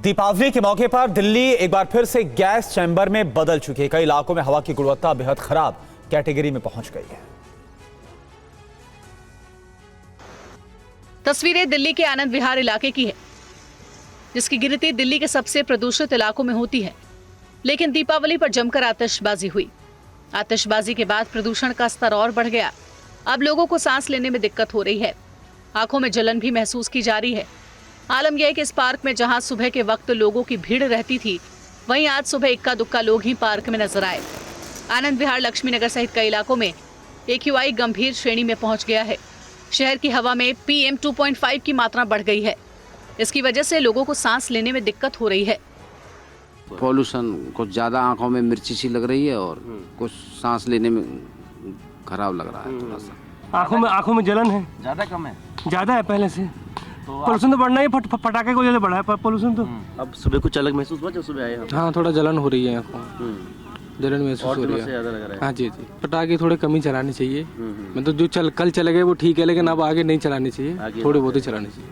दीपावली के मौके पर दिल्ली एक बार फिर से गैस चैम्बर में बदल चुकी है। कई इलाकों में हवा की गुणवत्ता बेहद खराब कैटेगरी में पहुंच गई है। तस्वीरें दिल्ली के आनंद विहार इलाके की है, जिसकी गिनती दिल्ली के सबसे प्रदूषित इलाकों में होती है। लेकिन दीपावली पर जमकर आतिशबाजी हुई। आतिशबाजी के बाद प्रदूषण का स्तर और बढ़ गया। अब लोगों को सांस लेने में दिक्कत हो रही है, आंखों में जलन भी महसूस की जा रही है। आलम यह है कि इस पार्क में जहां सुबह के वक्त लोगों की भीड़ रहती थी, वहीं आज सुबह इक्का दुक्का लोग ही पार्क में नजर आए। आनंद विहार, लक्ष्मी नगर सहित कई इलाकों में AQI गंभीर श्रेणी में पहुंच गया है। शहर की हवा में PM 2.5 की मात्रा बढ़ गई है। इसकी वजह से लोगों को सांस लेने में दिक्कत हो रही है। पॉल्यूशन कुछ ज्यादा, आंखों में मिर्ची सी लग रही है और कुछ सांस लेने में खराब लग रहा है। थोड़ा सा आंखों में जलन है, ज्यादा कम है, ज्यादा है पहले से। पोल्यूशन तो बढ़ना ही, पटाखे की वजह से बढ़ा है पोल्यूशन तो। अब सुबह कुछ अलग महसूस हुआ जब सुबह आए हम? हाँ, थोड़ा जलन हो रही है आंखों, जलन महसूस हो रही है। ज्यादा लग रहा है। हाँ जी, पटाखे थोड़े कम ही चलाने चाहिए। मतलब जो कल चले गए वो ठीक है, लेकिन अब आगे नहीं चलाने चाहिए, थोड़े बहुत ही चलाने चाहिए।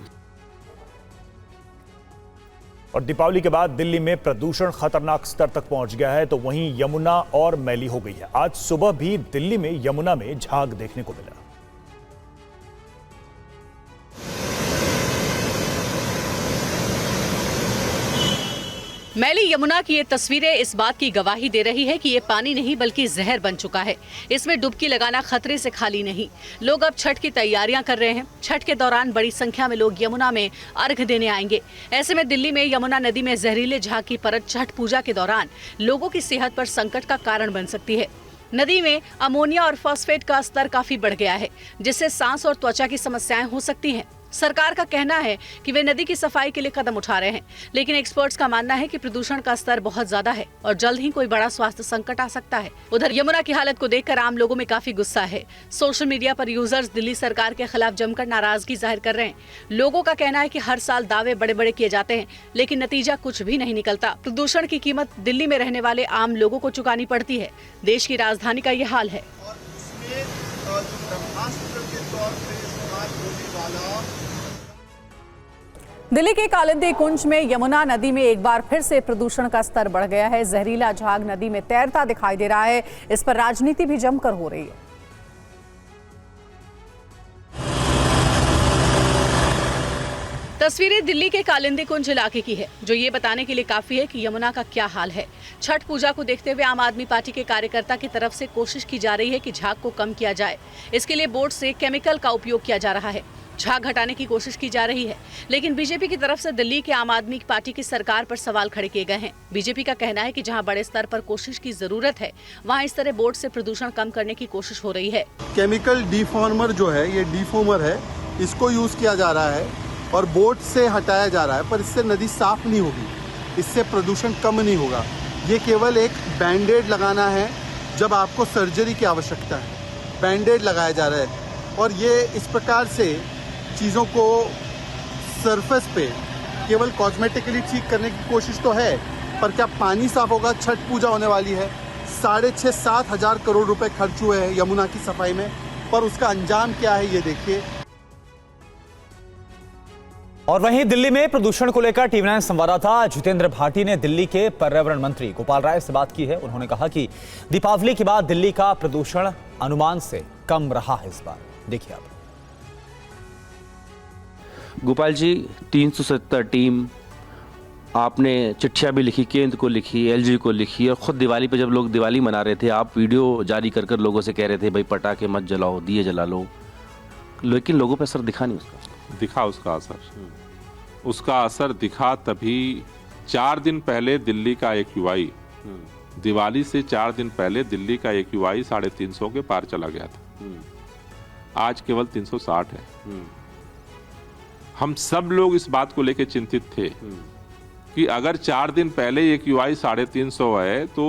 और दीपावली के बाद दिल्ली में प्रदूषण खतरनाक स्तर तक पहुंच गया है, तो वहीं यमुना और मैली हो गई है। आज सुबह भी दिल्ली में यमुना में झाग देखने को मिला। मैली यमुना की ये तस्वीरें इस बात की गवाही दे रही है कि ये पानी नहीं बल्कि जहर बन चुका है। इसमें डुबकी लगाना खतरे से खाली नहीं। लोग अब छठ की तैयारियां कर रहे हैं। छठ के दौरान बड़ी संख्या में लोग यमुना में अर्घ देने आएंगे। ऐसे में दिल्ली में यमुना नदी में जहरीले झाग की परत छठ पूजा के दौरान लोगों की सेहत पर संकट का कारण बन सकती है। नदी में अमोनिया और फॉस्फेट का स्तर काफी बढ़ गया है, जिससे सांस और त्वचा की समस्याएं हो सकती हैं। सरकार का कहना है कि वे नदी की सफाई के लिए कदम उठा रहे हैं, लेकिन एक्सपर्ट्स का मानना है कि प्रदूषण का स्तर बहुत ज्यादा है और जल्द ही कोई बड़ा स्वास्थ्य संकट आ सकता है। उधर यमुना की हालत को देखकर आम लोगों में काफी गुस्सा है। सोशल मीडिया पर यूजर्स दिल्ली सरकार के खिलाफ जमकर नाराजगी जाहिर कर रहे हैं। लोगों का कहना है कि हर साल दावे बड़े बड़े किए जाते हैं, लेकिन नतीजा कुछ भी नहीं निकलता। प्रदूषण की कीमत दिल्ली में रहने वाले आम लोगों को चुकानी पड़ती है। देश की राजधानी का ये हाल है। दिल्ली के कालिंदी कुंज में यमुना नदी में एक बार फिर से प्रदूषण का स्तर बढ़ गया है। जहरीला झाग नदी में तैरता दिखाई दे रहा है। इस पर राजनीति भी जमकर हो रही है। तस्वीरें दिल्ली के कालिंदी कुंज इलाके की है, जो ये बताने के लिए काफी है कि यमुना का क्या हाल है। छठ पूजा को देखते हुए आम आदमी पार्टी के कार्यकर्ता की तरफ से कोशिश की जा रही है कि झाग को कम किया जाए। इसके लिए बोर्ड से केमिकल का उपयोग किया जा रहा है। झाग हटाने की कोशिश की जा रही है, लेकिन बीजेपी की तरफ से दिल्ली के आम आदमी पार्टी की सरकार पर सवाल खड़े किए गए हैं। बीजेपी का कहना है कि जहां बड़े स्तर पर कोशिश की जरूरत है, वहां इस तरह बोर्ड से प्रदूषण कम करने की कोशिश हो रही है। केमिकल डिफॉर्मर जो है, ये डिफॉर्मर है, इसको यूज किया जा रहा है और बोट से हटाया जा रहा है, पर इससे नदी साफ नहीं होगी, इससे प्रदूषण कम नहीं होगा। ये केवल एक बैंडेड लगाना है जब आपको सर्जरी की आवश्यकता है, बैंडेड लगाया जा रहा है। और ये इस प्रकार से चीज़ों को सरफेस पे केवल कॉस्मेटिकली ठीक करने की कोशिश तो है, पर क्या पानी साफ होगा? छठ पूजा होने वाली है, 6,500-7 हजार करोड़ रुपए खर्च हुए हैं यमुना की सफाई में, पर उसका अंजाम क्या है ये देखिए। और वहीं दिल्ली में प्रदूषण को लेकर TV9 संवाददाता जितेंद्र भाटी ने दिल्ली के पर्यावरण मंत्री गोपाल राय से बात की है। उन्होंने कहा कि दीपावली के बाद दिल्ली का प्रदूषण अनुमान से कम रहा है इस बार। देखिए आप। गोपाल जी, 370 टीम, आपने चिट्ठियां भी लिखी, केंद्र को लिखी, LG को लिखी, और खुद दिवाली पे जब लोग दिवाली मना रहे थे, आप वीडियो जारी कर लोगों से कह रहे थे भाई पटाखे मत जलाओ, दिए जला लो, लेकिन लोगों पे असर दिखा नहीं उसका। दिखा उसका असर दिखा तभी 4 दिन पहले दिल्ली का AQI, दिवाली से 4 दिन पहले दिल्ली का AQI 350 के पार चला गया था। आज केवल 360 है। हम सब लोग इस बात को लेकर चिंतित थे कि अगर 4 दिन पहले AQI 350 है तो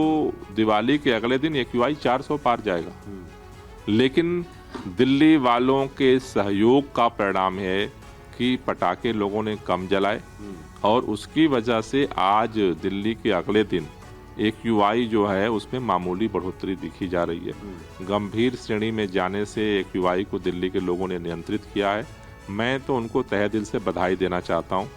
दिवाली के अगले दिन AQI 400 पार जाएगा। लेकिन दिल्ली वालों के सहयोग का परिणाम है कि पटाखे लोगों ने कम जलाए और उसकी वजह से आज दिल्ली के अगले दिन AQI जो है उसमें मामूली बढ़ोतरी दिखी जा रही है। गंभीर श्रेणी में जाने से AQI को दिल्ली के लोगों ने नियंत्रित किया है। मैं तो उनको तहे दिल से बधाई देना चाहता हूँ।